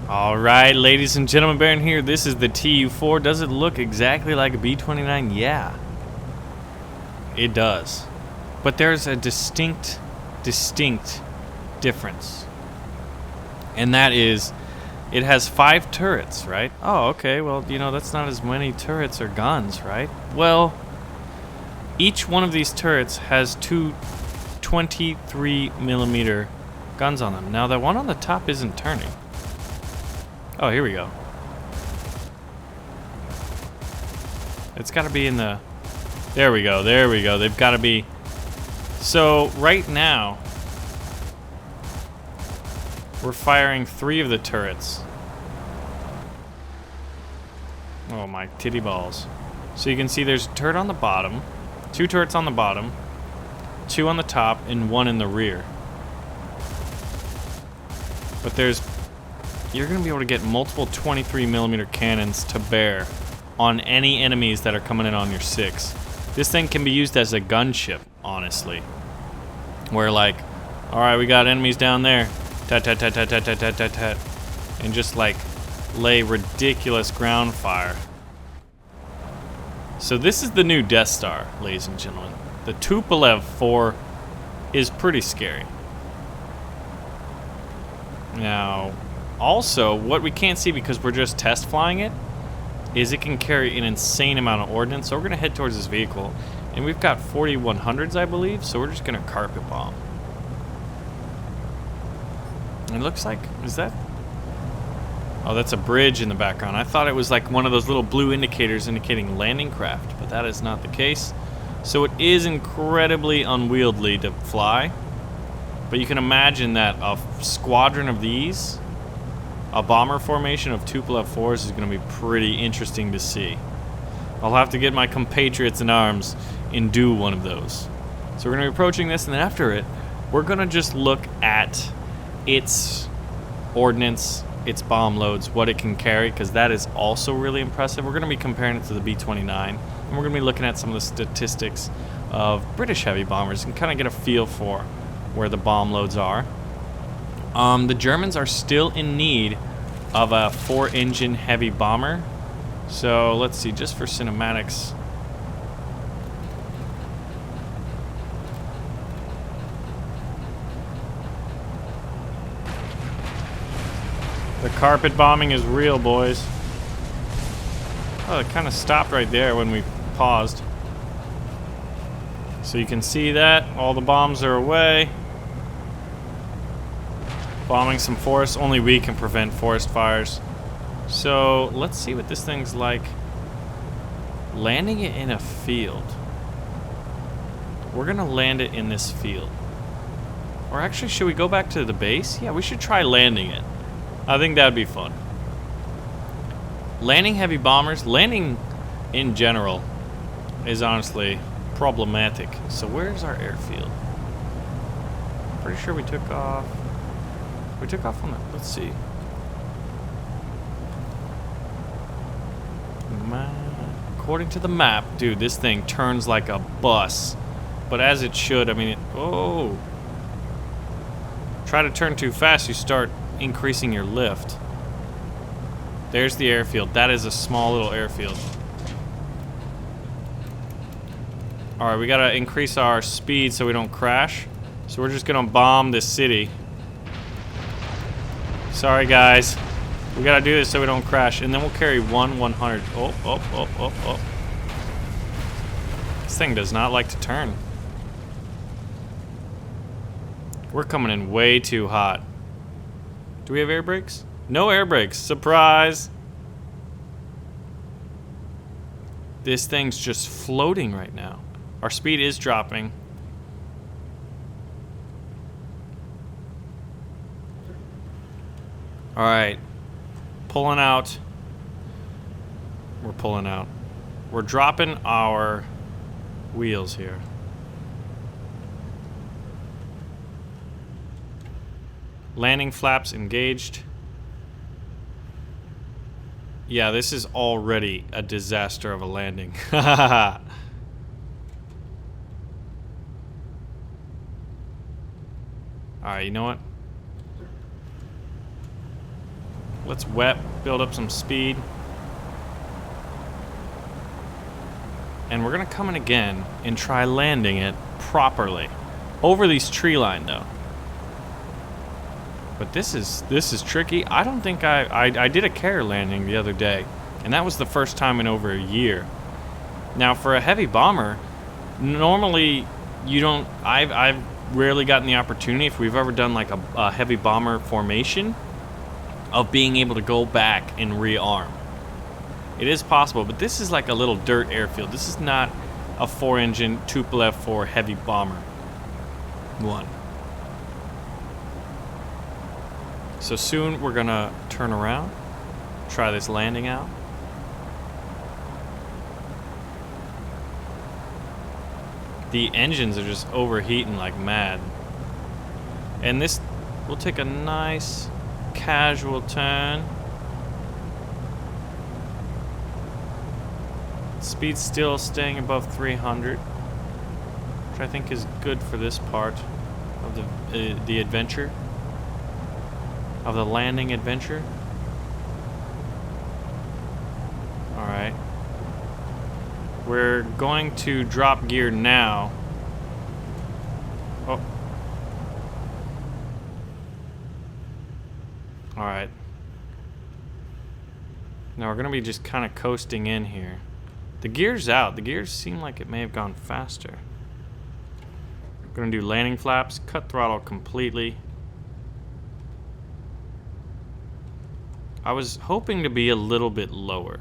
Alright, ladies and gentlemen, Baron here. This is the Tu-4. Does it look exactly like a B-29? Yeah. It does. But there's a distinct difference. And that is, it has 5 turrets, right? Oh, okay, well, you know, that's not as many turrets or guns, right? Well, each one of these turrets has 2 23mm guns on them. Now, the one on the top isn't turning. Oh, here we go. It's got to be in the... There we go, there we go. They've got to be... So, right now, we're firing 3 of the turrets. Oh, my titty balls. So you can see there's a turret on the bottom, 2 turrets on the bottom, 2 on the top, and 1 in the rear. But there's... You're going to be able to get multiple 23mm cannons to bear on any enemies that are coming in on your 6. This thing can be used as a gunship, honestly. Where like, alright, we got enemies down there. Tat tat tat tat tat tat tat tat tat. And just like lay ridiculous ground fire. So this is the new Death Star, ladies and gentlemen. The Tu-4 is pretty scary. Now, also, what we can't see because we're just test flying it is it can carry an insane amount of ordnance. So we're going to head towards this vehicle. And we've got 4100s, I believe. So we're just going to carpet bomb. It looks like... Is that... Oh, that's a bridge in the background. I thought it was like one of those little blue indicators indicating landing craft. But that is not the case. So it is incredibly unwieldy to fly. But you can imagine that a squadron of these... A bomber formation of Tu-4s is going to be pretty interesting to see. I'll have to get my compatriots in arms and do one of those. So we're going to be approaching this, and then after it, we're going to just look at its ordnance, its bomb loads, what it can carry, because that is also really impressive. We're going to be comparing it to the B-29, and we're going to be looking at some of the statistics of British heavy bombers and kind of get a feel for where the bomb loads are. The Germans are still in need of a 4-engine heavy bomber. So let's see, just for cinematics. The carpet bombing is real, boys. Oh, it kind of stopped right there when we paused. So you can see that all the bombs are away. Bombing some forest. Only we can prevent forest fires. So let's see what this thing's like. Landing it in a field. We're gonna land it in this field. Or actually, should we go back to the base? Yeah, we should try landing it. I think that'd be fun. Landing heavy bombers, landing in general, is honestly problematic. So where's our airfield? Pretty sure we took off. We took off on that. Let's see. According to the map, dude, this thing turns like a bus. But as it should, I mean, oh. Try to turn too fast, you start increasing your lift. There's the airfield. That is a small little airfield. Alright, we gotta increase our speed so we don't crash. So we're just gonna bomb this city. Sorry, guys. We gotta do this so we don't crash. And then we'll carry 100. Oh. This thing does not like to turn. We're coming in way too hot. Do we have air brakes? No air brakes. Surprise! This thing's just floating right now. Our speed is dropping. Alright. Pulling out. We're pulling out. We're dropping our wheels here. Landing flaps engaged. Yeah, this is already a disaster of a landing. Alright, you know what? Let's wet, build up some speed. And we're gonna come in again and try landing it properly. Over these tree line though. But this is tricky. I don't think I did a carrier landing the other day, and that was the first time in over a year. Now for a heavy bomber, normally you don't. I've rarely gotten the opportunity, if we've ever done like a heavy bomber formation, of being able to go back and rearm. It is possible, but this is like a little dirt airfield. This is not a 4-engine Tupolev 4 heavy bomber one. So soon we're gonna turn around, try this landing out. The engines are just overheating like mad. And this will take a nice casual turn. Speed's still staying above 300, which I think is good for this part of the adventure, of the landing adventure. All right, we're going to drop gear now. Oh, all right. Now we're gonna be just kind of coasting in here. The gear's out. The gears seem like it may have gone faster. We're gonna do landing flaps, cut throttle completely. I was hoping to be a little bit lower,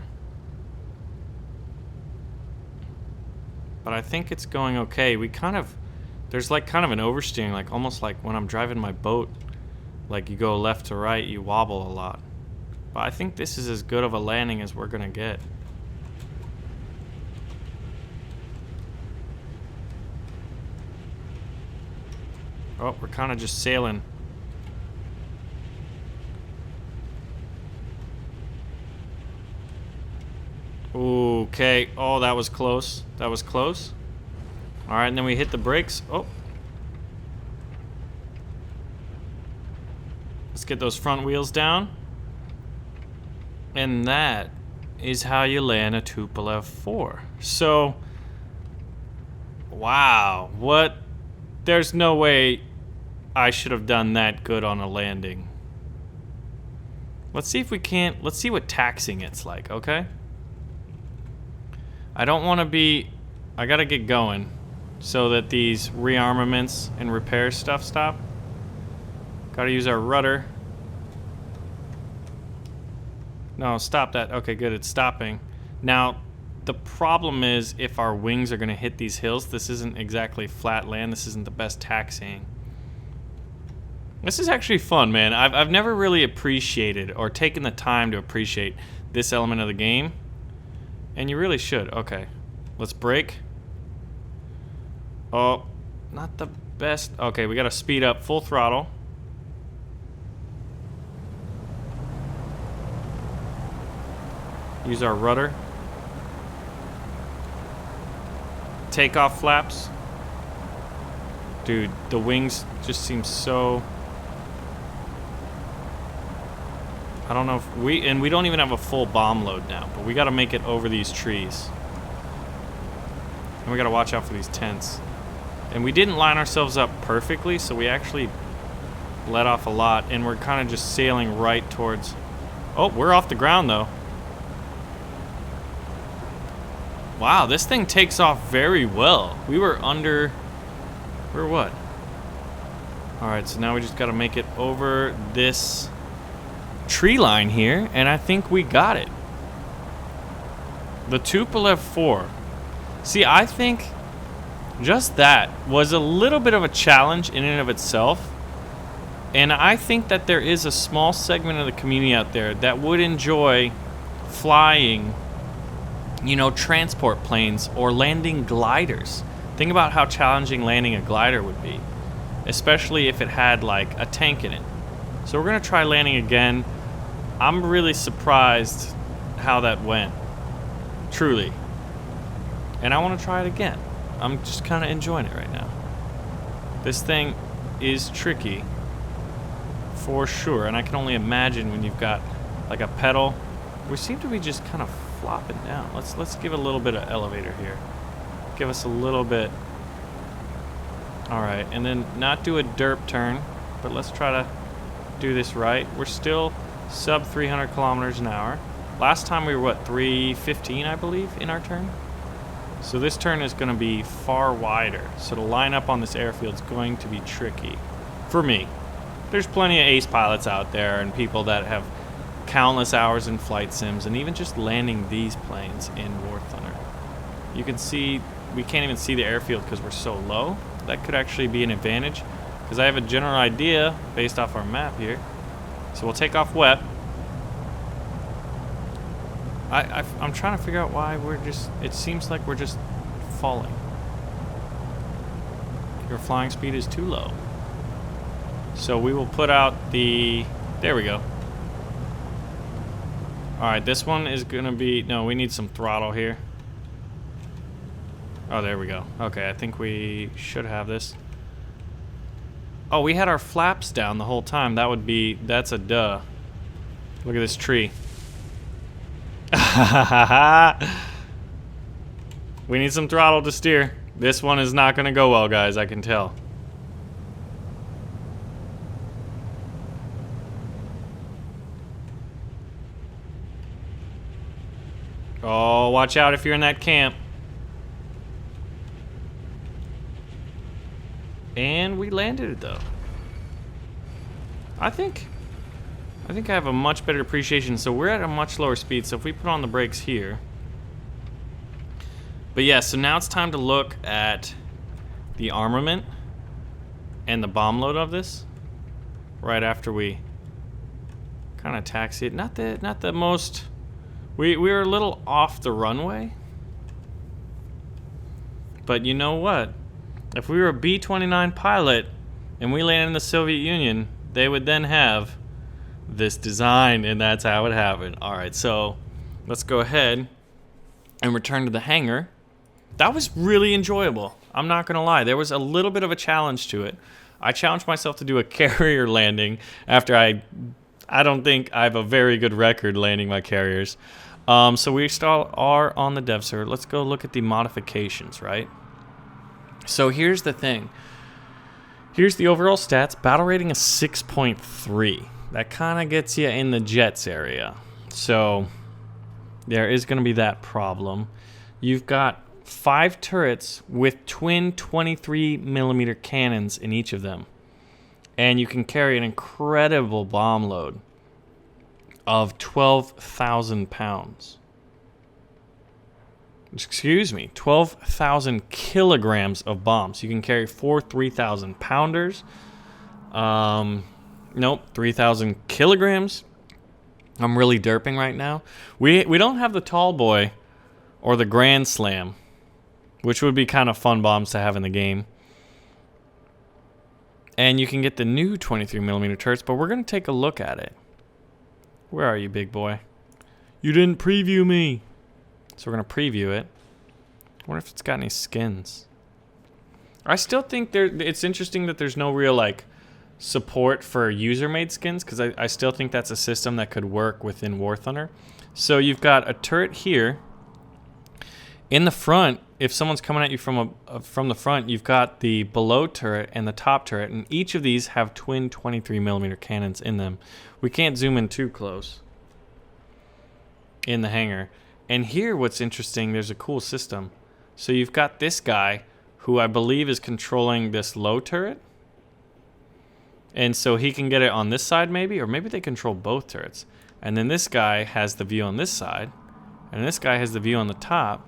but I think it's going okay. We kind of, there's like kind of an oversteering, like almost like when I'm driving my boat, like you go left to right, you wobble a lot. But I think this is as good of a landing as we're gonna get. Oh, we're kind of just sailing. Okay. Oh, that was close. That was close. All right, and then we hit the brakes. Oh. Let's get those front wheels down. And that is how you land a Tupolev 4. So, wow. What? There's no way I should have done that good on a landing. Let's see if we can't. Let's see what taxing it's like, okay? I don't want to be. I gotta get going so that these rearmaments and repair stuff stop. Gotta use our rudder. No, stop that. Okay, good. It's stopping. Now, the problem is if our wings are gonna hit these hills, this isn't exactly flat land. This isn't the best taxiing. This is actually fun, man. I've never really appreciated or taken the time to appreciate this element of the game. And you really should. Okay. Let's brake. Oh, not the best. Okay, we gotta speed up. Full throttle. Use our rudder. Takeoff flaps. Dude, the wings just seem so... I don't know if we don't even have a full bomb load now, but we got to make it over these trees. And we got to watch out for these tents. And we didn't line ourselves up perfectly, so we actually let off a lot, and we're kind of just sailing right towards... Oh, we're off the ground though. Wow, this thing takes off very well. We were under... We're what? Alright, so now we just got to make it over this tree line here, and I think we got it. The Tupolev 4. See, I think just that was a little bit of a challenge in and of itself, and I think that there is a small segment of the community out there that would enjoy flying, you know, transport planes or landing gliders. Think about how challenging landing a glider would be, especially if it had like a tank in it. So we're gonna try landing again. I'm really surprised how that went, truly. And I want to try it again. I'm just kind of enjoying it right now. This thing is tricky, for sure, and I can only imagine when you've got like a pedal. We seem to be just kind of flopping down. Let's give a little bit of elevator here. Give us a little bit. All right, and then not do a derp turn, but let's try to do this right. We're still sub 300 kilometers an hour. Last time we were, what, 315, I believe, in our turn? So this turn is going to be far wider. So to line up on this airfield is going to be tricky. For me. There's plenty of ace pilots out there and people that have countless hours in flight sims and even just landing these planes in War Thunder. You can see, we can't even see the airfield because we're so low. That could actually be an advantage because I have a general idea based off our map here. So we'll take off wet. I'm trying to figure out why we're just, it seems like we're just falling. Your flying speed is too low. So we will put out the, there we go. Alright, this one is gonna be, no, we need some throttle here. Oh, there we go. Okay, I think we should have this. Oh, we had our flaps down the whole time. That would be, that's a duh. Look at this tree. We need some throttle to steer. This one is not gonna go well, guys, I can tell. Oh, watch out if you're in that camp. And we landed it though. I think I have a much better appreciation. So we're at a much lower speed. So if we put on the brakes here. But yeah, so now it's time to look at the armament and the bomb load of this. Right after we kind of taxi it. Not the most. We were a little off the runway. But you know what? If we were a B-29 pilot and we landed in the Soviet Union, they would then have this design, and that's how it happened. Alright, so let's go ahead and return to the hangar. That was really enjoyable. I'm not going to lie. There was a little bit of a challenge to it. I challenged myself to do a carrier landing after I don't think I have a very good record landing my carriers. So we still are on the dev server. Let's go look at the modifications, right? So here's the thing. Here's the overall stats. Battle rating is 6.3. That kind of gets you in the jets area. So there is going to be that problem. You've got 5 turrets with twin 23mm cannons in each of them. And you can carry an incredible bomb load of 12,000 pounds. Excuse me, 12,000 kilograms of bombs. You can carry 4 3,000 pounders. Nope, 3,000 kilograms. I'm really derping right now. We don't have the tall boy or the Grand Slam, which would be kind of fun bombs to have in the game. And you can get the new 23mm turrets, but we're going to take a look at it. Where are you, big boy? You didn't preview me. So we're going to preview it. I wonder if it's got any skins. I still think it's interesting that there's no real like support for user-made skins, because I still think that's a system that could work within War Thunder. So you've got a turret here. In the front, if someone's coming at you from the front, you've got the below turret and the top turret, and each of these have twin 23mm cannons in them. We can't zoom in too close in the hangar. And here what's interesting, there's a cool system. So you've got this guy who I believe is controlling this low turret. And so he can get it on this side maybe, or maybe they control both turrets. And then this guy has the view on this side, and this guy has the view on the top.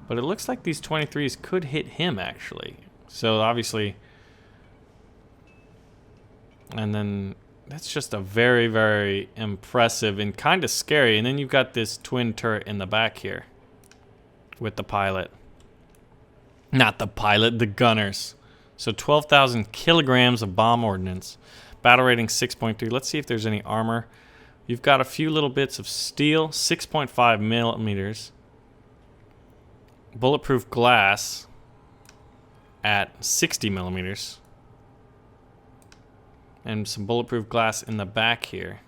But it looks like these 23s could hit him actually. So obviously, and then that's just a very, very impressive and kind of scary. And then you've got this twin turret in the back here with the pilot. Not the pilot, the gunners. So 12,000 kilograms of bomb ordnance. Battle rating 6.3. Let's see if there's any armor. You've got a few little bits of steel, 6.5 millimeters. Bulletproof glass at 60 millimeters. And some bulletproof glass in the back here.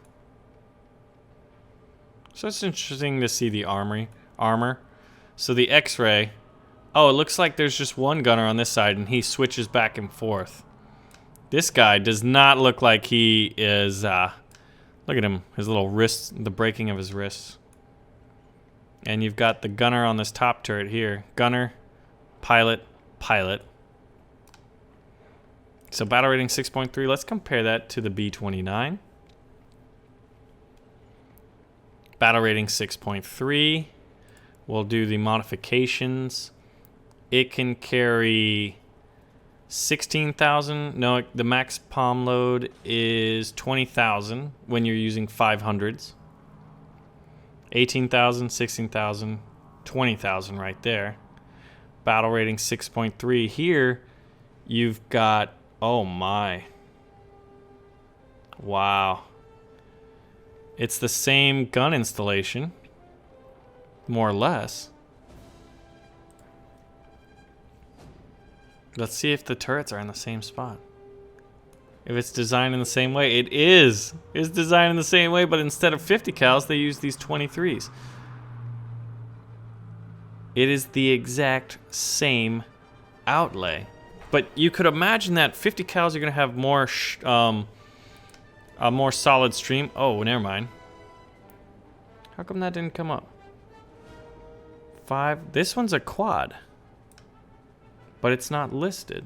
So it's interesting to see the armor. So the X-ray. Oh, it looks like there's just one gunner on this side, and he switches back and forth. This guy does not look like he is. Look at him, his little wrists, the breaking of his wrists. And you've got the gunner on this top turret here. Gunner, pilot, pilot. So battle rating 6.3. Let's compare that to the B-29. Battle rating 6.3. We'll do the modifications. It can carry 16,000. No, the max palm load is 20,000 when you're using 500s. 18,000, 16,000, 20,000 right there. Battle rating 6.3. Here, you've got, oh my. Wow. It's the same gun installation, more or less. Let's see if the turrets are in the same spot. If it's designed in the same way, it is. It's designed in the same way, but instead of 50 cals, they use these 23s. It is the exact same outlay. But you could imagine that 50 cals are going to have more, a more solid stream. Oh, never mind. How come that didn't come up? 5. This one's a quad. But it's not listed.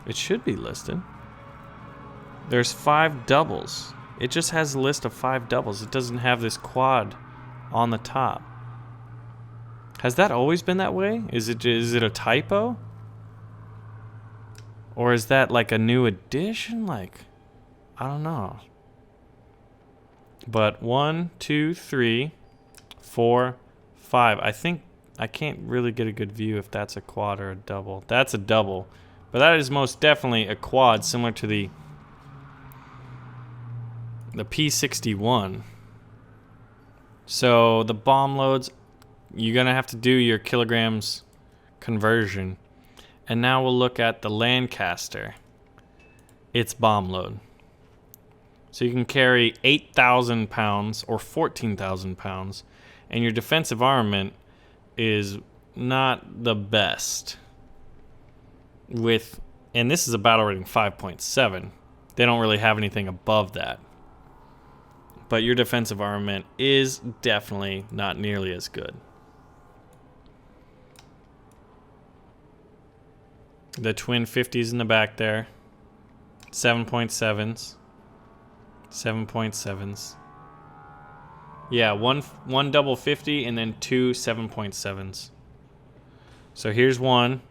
It should be listed. There's 5 doubles. It just has a list of 5 doubles. It doesn't have this quad on the top. Has that always been that way? Is it a typo? Or is that like a new addition? Like, I don't know. But 1, 2, 3, 4, 5. I think I can't really get a good view if that's a quad or a double. That's a double. But that is most definitely a quad, similar to the P61. So the bomb loads, you're going to have to do your kilograms conversion. And now we'll look at the Lancaster. Its bomb load. So you can carry 8,000 pounds or 14,000 pounds. And your defensive armament is not the best. And this is a battle rating 5.7. They don't really have anything above that. But your defensive armament is definitely not nearly as good. The twin 50s in the back there. 7.7s. 7.7s. Yeah, one double 50 and then 2 7.7s. So here's one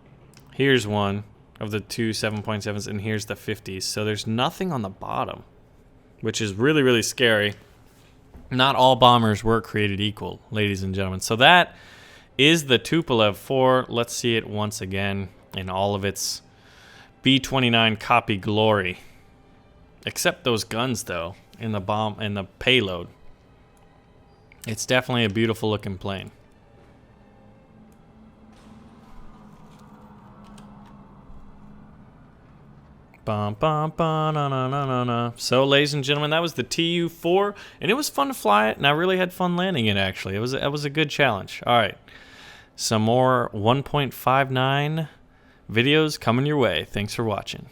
of the 2 7.7s, and here's the 50s. So there's nothing on the bottom, which is really, really scary. Not all bombers were created equal, ladies and gentlemen. So that is the Tupolev 4. Let's see it once again in all of its B-29 copy glory. Except those guns, though, in the bomb and the payload. It's definitely a beautiful looking plane. Bum, bum, bum, na, na, na, na, na. So, ladies and gentlemen, that was the Tu-4, and it was fun to fly it, and I really had fun landing it, actually. It was a good challenge. All right. Some more 1.59 videos coming your way. Thanks for watching.